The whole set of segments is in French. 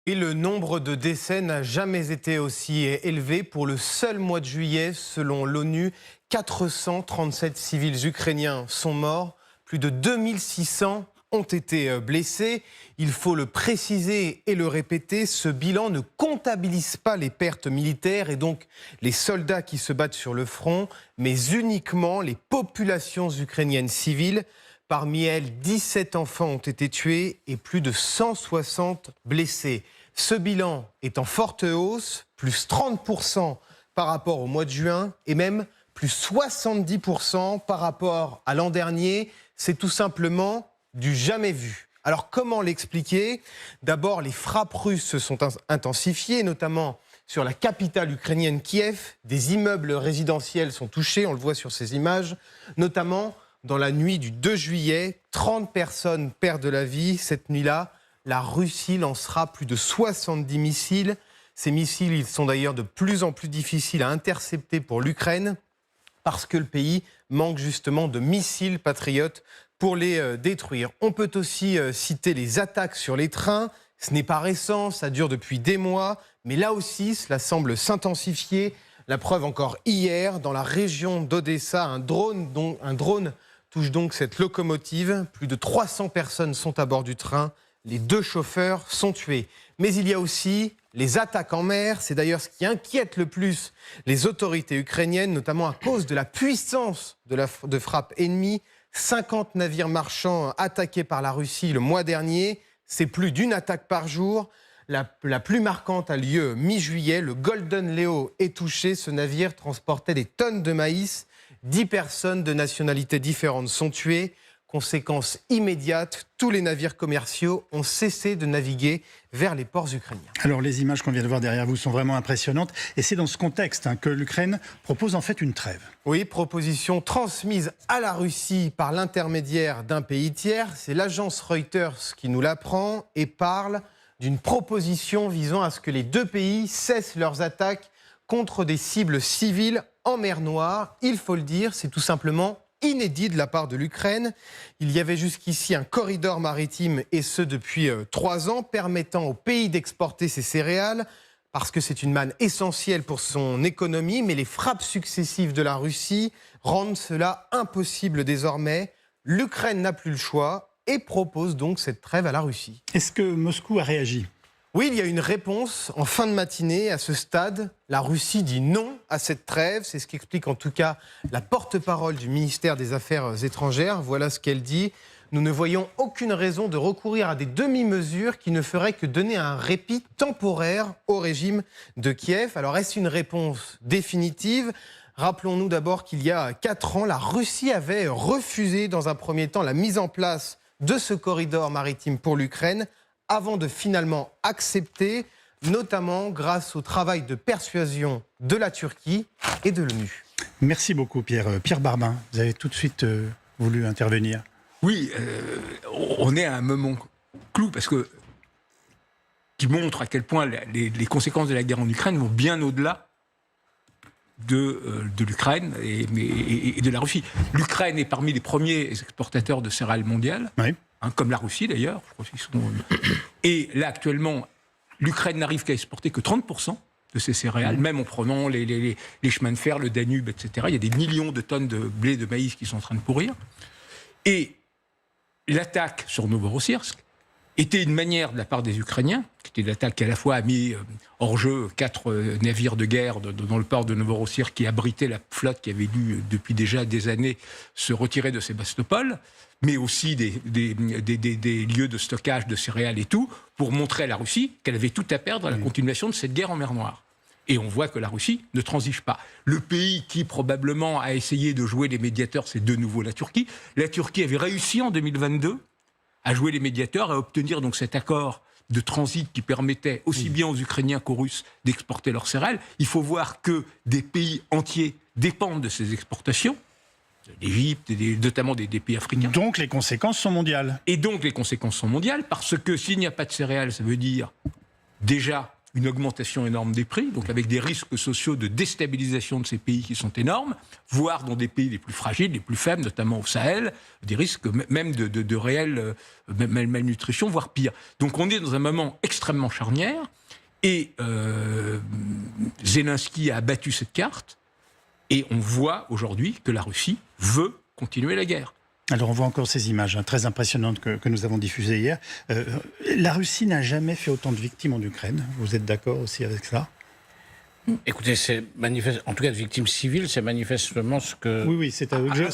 Et le nombre de décès n'a jamais été aussi élevé. Pour le seul mois de juillet, selon l'ONU, 437 civils ukrainiens sont morts. Plus de 2600 ont été blessés. Il faut le préciser et le répéter, ce bilan ne comptabilise pas les pertes militaires et donc les soldats qui se battent sur le front, mais uniquement les populations ukrainiennes civiles. Parmi elles, 17 enfants ont été tués et plus de 160 blessés. Ce bilan est en forte hausse, plus 30% par rapport au mois de juin et même plus 70% par rapport à l'an dernier. C'est tout simplement du jamais vu. Alors comment l'expliquer ? D'abord, les frappes russes se sont intensifiées, notamment sur la capitale ukrainienne Kiev. Des immeubles résidentiels sont touchés, on le voit sur ces images, notamment dans la nuit du 2 juillet, 30 personnes perdent la vie. Cette nuit-là, la Russie lancera plus de 70 missiles. Ces missiles, ils sont d'ailleurs de plus en plus difficiles à intercepter pour l'Ukraine parce que le pays manque justement de missiles patriotes pour les détruire. On peut aussi citer les attaques sur les trains. Ce n'est pas récent, ça dure depuis des mois, mais là aussi, cela semble s'intensifier. La preuve encore hier, dans la région d'Odessa, un drone touche donc cette locomotive. Plus de 300 personnes sont à bord du train. Les 2 chauffeurs sont tués. Mais il y a aussi les attaques en mer. C'est d'ailleurs ce qui inquiète le plus les autorités ukrainiennes, notamment à cause de la puissance de frappe ennemie. 50 navires marchands attaqués par la Russie le mois dernier. C'est plus d'une attaque par jour. La plus marquante a lieu mi-juillet. Le Golden Leo est touché. Ce navire transportait des tonnes de maïs. 10 personnes de nationalités différentes sont tuées. Conséquence immédiate, tous les navires commerciaux ont cessé de naviguer vers les ports ukrainiens. Alors les images qu'on vient de voir derrière vous sont vraiment impressionnantes. Et c'est dans ce contexte que l'Ukraine propose en fait une trêve. Oui, proposition transmise à la Russie par l'intermédiaire d'un pays tiers. C'est l'agence Reuters qui nous l'apprend et parle d'une proposition visant à ce que les 2 pays cessent leurs attaques contre des cibles civiles en mer Noire. Il faut le dire, c'est tout simplement inédit de la part de l'Ukraine. Il y avait jusqu'ici un corridor maritime, et ce depuis 3 ans, permettant au pays d'exporter ses céréales, parce que c'est une manne essentielle pour son économie, mais les frappes successives de la Russie rendent cela impossible désormais. L'Ukraine n'a plus le choix et propose donc cette trêve à la Russie. Est-ce que Moscou a réagi ? Oui, il y a une réponse en fin de matinée. À ce stade, la Russie dit non à cette trêve. C'est ce qu'explique en tout cas la porte-parole du ministère des Affaires étrangères. Voilà ce qu'elle dit. Nous ne voyons aucune raison de recourir à des demi-mesures qui ne feraient que donner un répit temporaire au régime de Kiev. Alors est-ce une réponse définitive ? Rappelons-nous d'abord qu'il y a 4 ans, la Russie avait refusé dans un premier temps la mise en place de ce corridor maritime pour l'Ukraine, avant de finalement accepter, notamment grâce au travail de persuasion de la Turquie et de l'ONU. Merci beaucoup Pierre. Pierre Barbin, vous avez tout de suite voulu intervenir. Oui, on est à un moment clou parce que qui montre à quel point les conséquences de la guerre en Ukraine vont bien au-delà de l'Ukraine et de la Russie. L'Ukraine est parmi les premiers exportateurs de céréales mondiales. Oui. Comme la Russie d'ailleurs. Et là, actuellement, l'Ukraine n'arrive qu'à exporter que 30% de ces céréales, même en prenant les chemins de fer, le Danube, etc. Il y a des millions de tonnes de blé, de maïs qui sont en train de pourrir. Et l'attaque sur Novorossiysk était une manière de la part des Ukrainiens, qui était l'attaque qui à la fois a mis hors jeu 4 navires de guerre dans le port de Novorossiysk qui abritait la flotte qui avait dû, depuis déjà des années, se retirer de Sébastopol, mais aussi des lieux de stockage de céréales et tout, pour montrer à la Russie qu'elle avait tout à perdre à la continuation de cette guerre en mer Noire. Et on voit que la Russie ne transige pas. Le pays qui probablement a essayé de jouer les médiateurs, c'est de nouveau la Turquie. La Turquie avait réussi en 2022 à jouer les médiateurs, à obtenir donc cet accord de transit qui permettait aussi bien aux Ukrainiens qu'aux Russes d'exporter leurs céréales. Il faut voir que des pays entiers dépendent de ces exportations, l'Égypte, notamment des pays africains. Donc les conséquences sont mondiales. Et donc les conséquences sont mondiales, parce que s'il n'y a pas de céréales, ça veut dire déjà une augmentation énorme des prix, donc avec des risques sociaux de déstabilisation de ces pays qui sont énormes, voire dans des pays les plus fragiles, les plus faibles, notamment au Sahel, des risques même de réelle malnutrition, voire pire. Donc on est dans un moment extrêmement charnière, et Zelensky a abattu cette carte, et on voit aujourd'hui que la Russie veut continuer la guerre. Alors on voit encore ces images très impressionnantes que nous avons diffusées hier. La Russie n'a jamais fait autant de victimes en Ukraine. Vous êtes d'accord aussi avec ça ? Écoutez, c'est manifeste, en tout cas de victimes civiles, c'est manifestement ce que... Oui, c'est à eux que je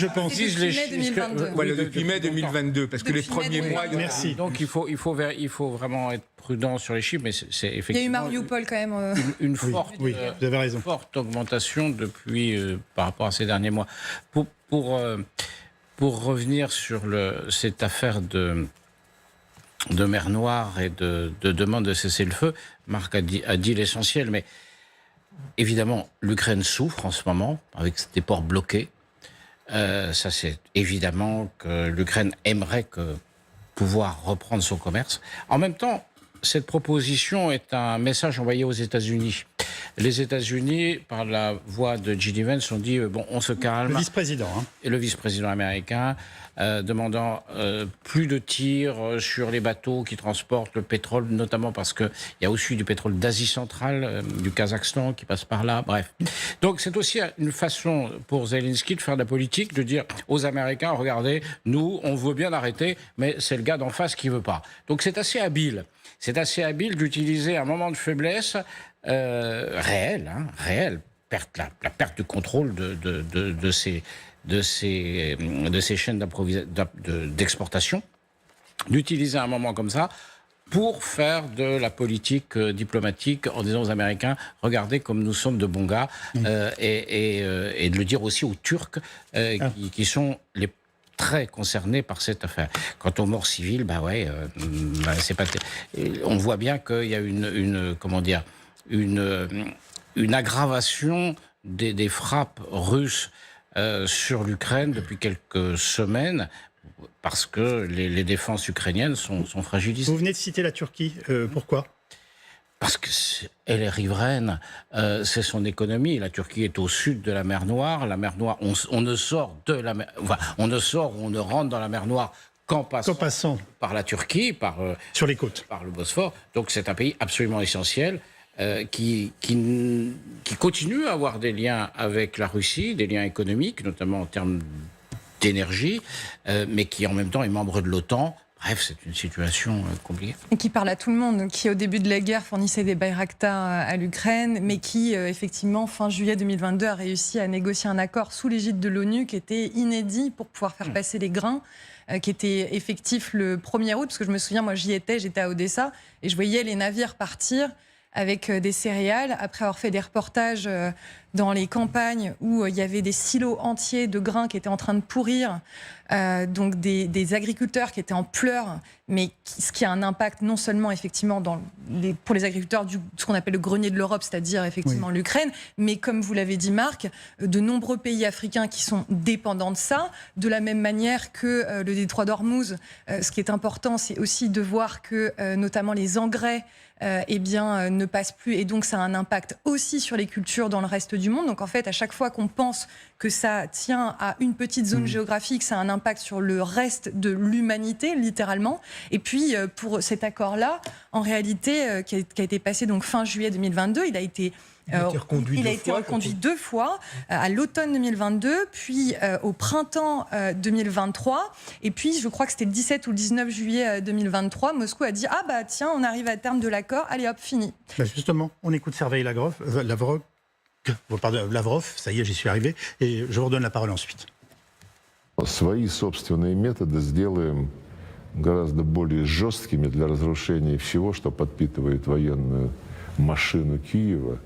pense. Depuis mai 2022. Voilà, depuis mai 2022, parce que les premiers mois... Merci. Donc il faut vraiment être prudent sur les chiffres, mais c'est effectivement... Il y a eu Mariupol quand même. Une forte, oui, vous avez raison. Forte augmentation depuis, par rapport à ces derniers mois. Pour revenir sur cette affaire de mer Noire et de demande de cessez-le-feu, Marc a dit l'essentiel, mais évidemment, l'Ukraine souffre en ce moment, avec des ports bloqués. Ça, c'est évidemment que l'Ukraine aimerait pouvoir reprendre son commerce. En même temps, cette proposition est un message envoyé aux États-Unis. Les États-Unis, par la voix de J.D. Vance, ont dit bon, on se calme. Le vice-président. Et le vice-président américain, demandant plus de tirs sur les bateaux qui transportent le pétrole, notamment parce qu'il y a aussi du pétrole d'Asie centrale, du Kazakhstan qui passe par là, bref. Donc c'est aussi une façon pour Zelensky de faire de la politique, de dire aux Américains, regardez, nous, on veut bien arrêter, mais c'est le gars d'en face qui veut pas. Donc c'est assez habile. C'est assez habile d'utiliser un moment de faiblesse réel, la perte de contrôle de ces chaînes d'exportation, d'utiliser un moment comme ça pour faire de la politique diplomatique en disant aux Américains regardez comme nous sommes de bons gars, et de le dire aussi aux Turcs qui sont les très concernés par cette affaire. Quant aux morts civiles, c'est pas. On voit bien qu'il y a une aggravation des frappes russes sur l'Ukraine depuis quelques semaines, parce que les défenses ukrainiennes sont fragilisées. Vous venez de citer la Turquie. Pourquoi ? Parce qu'elle est riveraine, c'est son économie. La Turquie est au sud de la mer Noire. La mer Noire, on ne sort de la mer, on ne sort ou on ne rentre dans la mer Noire qu'en passant par la Turquie, sur les côtes, par le Bosphore. Donc c'est un pays absolument essentiel qui continue à avoir des liens avec la Russie, des liens économiques, notamment en termes d'énergie, mais qui en même temps est membre de l'OTAN. Bref, c'est une situation compliquée. Et qui parle à tout le monde, qui au début de la guerre fournissait des Bayraktar à l'Ukraine, mais qui effectivement fin juillet 2022 a réussi à négocier un accord sous l'égide de l'ONU qui était inédit pour pouvoir faire passer les grains, qui était effectif le 1er août, parce que je me souviens, moi j'étais à Odessa, et je voyais les navires partir avec des céréales, après avoir fait des reportages dans les campagnes où il y avait des silos entiers de grains qui étaient en train de pourrir, donc des agriculteurs qui étaient en pleurs, mais ce qui a un impact non seulement effectivement pour les agriculteurs ce qu'on appelle le grenier de l'Europe, c'est-à-dire effectivement l'Ukraine, mais comme vous l'avez dit Marc, de nombreux pays africains qui sont dépendants de ça, de la même manière que le détroit d'Ormuz. Ce qui est important, c'est aussi de voir que notamment les engrais ne passent plus, et donc ça a un impact aussi sur les cultures dans le reste du monde. Donc en fait, à chaque fois qu'on pense que ça tient à une petite zone géographique, ça a un impact sur le reste de l'humanité, littéralement. Et puis, pour cet accord-là, en réalité, qui a été passé donc fin juillet 2022, il a été reconduit deux fois, à l'automne 2022, puis au printemps 2023. Et puis, je crois que c'était le 17 ou le 19 juillet 2023, Moscou a dit « Ah bah tiens, on arrive à terme de l'accord, allez hop, fini ». Justement, on écoute Sergei Lavrov, ça y est, j'y suis arrivé, et je vous redonne la parole ensuite. Свои собственные методы сделаем гораздо более жесткими для разрушения всего, что подпитывает военную машину Киева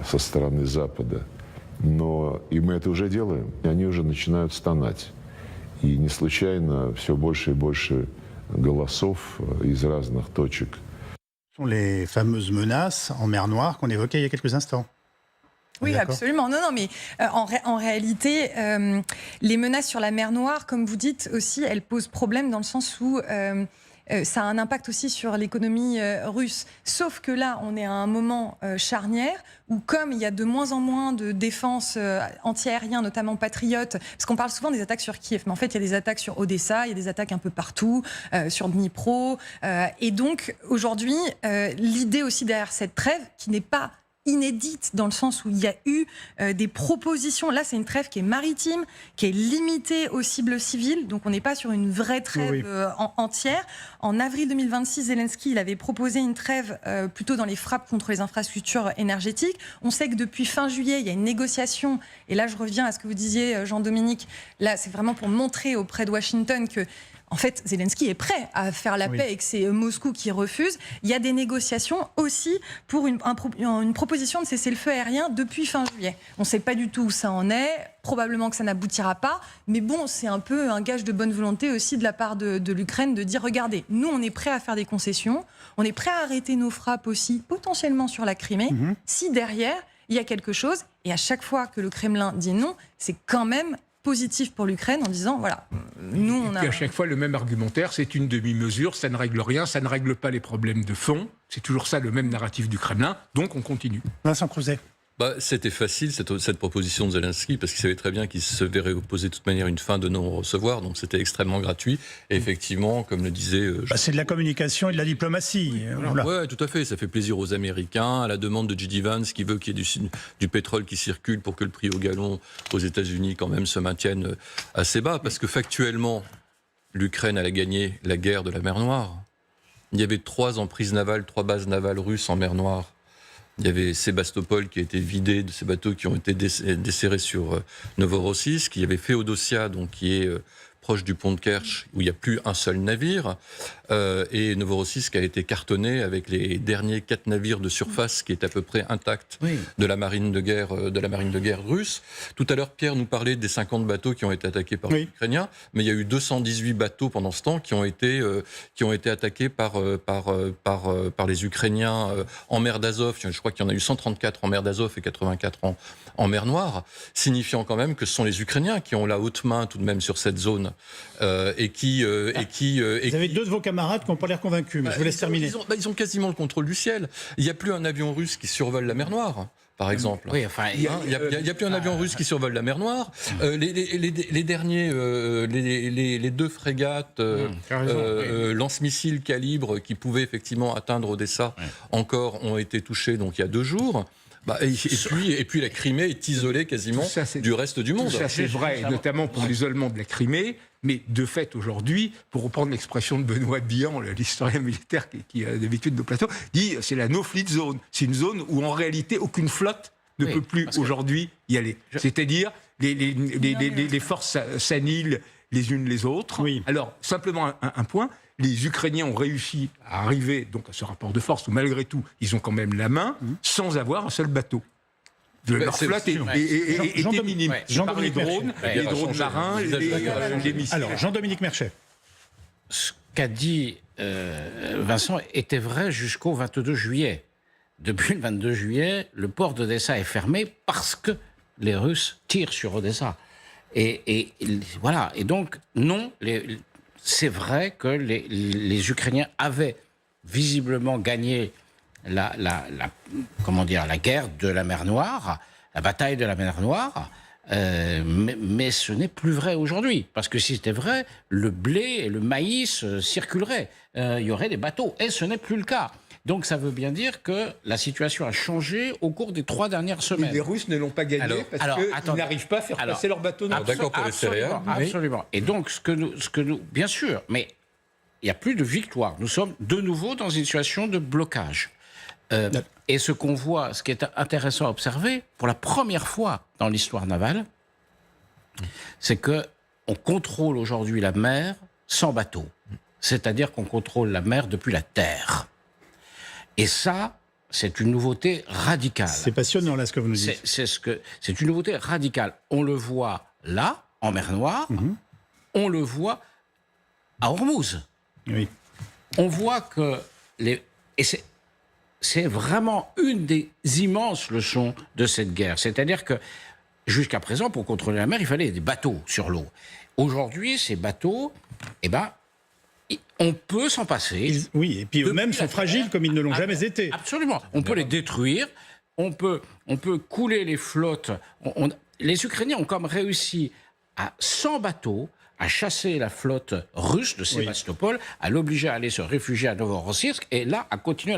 со стороны Запада. Но и мы это уже делаем. И они уже начинают стонать. И не случайно все больше и больше голосов из разных точек. Ce sont les fameuses menaces en mer Noire qu'on évoquait il y a quelques instants. Oui, absolument. Non, mais en réalité, les menaces sur la mer Noire, comme vous dites aussi, elles posent problème dans le sens où ça a un impact aussi sur l'économie russe. Sauf que là, on est à un moment charnière où, comme il y a de moins en moins de défense anti-aérienne, notamment patriotes, parce qu'on parle souvent des attaques sur Kiev, mais en fait, il y a des attaques sur Odessa, il y a des attaques un peu partout, sur Dnipro. Et donc, aujourd'hui, l'idée aussi derrière cette trêve, qui n'est pas inédite dans le sens où il y a eu des propositions. Là, c'est une trêve qui est maritime, qui est limitée aux cibles civiles. Donc, on n'est pas sur une vraie trêve entière. En avril 2026, Zelensky, il avait proposé une trêve plutôt dans les frappes contre les infrastructures énergétiques. On sait que depuis fin juillet, il y a une négociation. Et là, je reviens à ce que vous disiez, Jean-Dominique. Là, c'est vraiment pour montrer auprès de Washington que en fait, Zelensky est prêt à faire la paix et que c'est Moscou qui refuse. Il y a des négociations aussi pour une proposition de cessez-le-feu aérien depuis fin juillet. On ne sait pas du tout où ça en est. Probablement que ça n'aboutira pas. Mais bon, c'est un peu un gage de bonne volonté aussi de la part de l'Ukraine de dire, regardez, nous, on est prêt à faire des concessions. On est prêt à arrêter nos frappes aussi, potentiellement sur la Crimée, si derrière, il y a quelque chose. Et à chaque fois que le Kremlin dit non, c'est quand même positif pour l'Ukraine en disant, voilà, nous, on a... Et puis à chaque fois, le même argumentaire, c'est une demi-mesure, ça ne règle rien, ça ne règle pas les problèmes de fond. C'est toujours ça, le même narratif du Kremlin. Donc, on continue. Vincent Crouzet. C'était facile, cette proposition de Zelensky, parce qu'il savait très bien qu'il se verrait opposer de toute manière une fin de non-recevoir, donc c'était extrêmement gratuit. Et effectivement, comme le disait... c'est de la communication et de la diplomatie. Voilà. Oui, tout à fait, ça fait plaisir aux Américains, à la demande de J.D. Vance, qui veut qu'il y ait du pétrole qui circule pour que le prix au gallon aux États-Unis quand même se maintienne assez bas, parce que factuellement, l'Ukraine a gagné la guerre de la mer Noire. Il y avait 3 emprises navales, 3 bases navales russes en mer Noire. Il y avait Sébastopol qui a été vidé de ces bateaux qui ont été desserrés sur Novorossiysk. Il y avait Féodossia, donc, qui est proche du pont de Kerch, où il n'y a plus un seul navire. Et Novorossiysk a été cartonné avec les derniers 4 navires de surface qui est à peu près intact de la marine de guerre russe. Tout à l'heure, Pierre nous parlait des 50 bateaux qui ont été attaqués par les Ukrainiens, mais il y a eu 218 bateaux pendant ce temps qui ont été attaqués par les Ukrainiens en mer d'Azov. Je crois qu'il y en a eu 134 en mer d'Azov et 84 en mer Noire, signifiant quand même que ce sont les Ukrainiens qui ont la haute main tout de même sur cette zone vous avez 2 de vos camarades qui n'ont pas l'air convaincus, mais je vous laisse terminer. Ils ont quasiment le contrôle du ciel. Il n'y a plus un avion russe qui survole la mer Noire, par exemple. Oui, enfin, il n'y a plus un avion russe qui survole la mer Noire. Les derniers, les 2 frégates lance-missiles calibre qui pouvaient effectivement atteindre Odessa encore ont été touchés donc il y a 2 jours. Et puis la Crimée est isolée quasiment du reste du monde. Tout ça, c'est vrai, notamment pour l'isolement de la Crimée. Mais de fait, aujourd'hui, pour reprendre l'expression de Benoît Billan, l'historien militaire qui a d'habitude de plateau, dit c'est la no-fleet zone. C'est une zone où en réalité aucune flotte ne peut plus aujourd'hui y aller. C'est-à-dire les forces s'annihilent les unes les autres. Alors, simplement un point. Les Ukrainiens ont réussi à arriver donc à ce rapport de force où malgré tout, ils ont quand même la main sans avoir un seul bateau. Leur flotte était minime. Par les drones marins, les missiles. Alors, Jean-Dominique Merchet. Ce qu'a dit Vincent était vrai jusqu'au 22 juillet. Depuis le 22 juillet, le port d'Odessa est fermé parce que les Russes tirent sur Odessa. Et voilà. Et donc, non, c'est vrai que les Ukrainiens avaient visiblement gagné la guerre de la mer Noire, la bataille de la mer Noire, mais ce n'est plus vrai aujourd'hui. Parce que si c'était vrai, le blé et le maïs circuleraient. Il y aurait des bateaux. Et ce n'est plus le cas. Donc ça veut bien dire que la situation a changé au cours des 3 dernières semaines. Et les Russes ne l'ont pas gagné parce qu'ils n'arrivent pas à faire passer leurs bateaux. D'accord pour les céréales. Absolument. Et donc ce que nous, bien sûr, mais il n'y a plus de victoire. Nous sommes de nouveau dans une situation de blocage. Et ce qu'on voit, ce qui est intéressant à observer, pour la première fois dans l'histoire navale, c'est que on contrôle aujourd'hui la mer sans bateau. C'est-à-dire qu'on contrôle la mer depuis la terre. Et ça, c'est une nouveauté radicale. C'est passionnant, là, ce que vous nous dites. C'est une nouveauté radicale. On le voit là, en mer Noire. On le voit à Hormuz. Oui. On voit que... Et c'est vraiment une des immenses leçons de cette guerre. C'est-à-dire que, jusqu'à présent, pour contrôler la mer, il fallait des bateaux sur l'eau. Aujourd'hui, ces bateaux, On peut s'en passer. Oui, et puis eux-mêmes Depuis sont la fragiles guerre, comme ils ne l'ont jamais été. Absolument. On peut les détruire, on peut couler les flottes. Les Ukrainiens ont comme réussi à 100 bateaux à chasser la flotte russe de Sébastopol, à l'obliger à aller se réfugier à Novorossiysk, et là, à continuer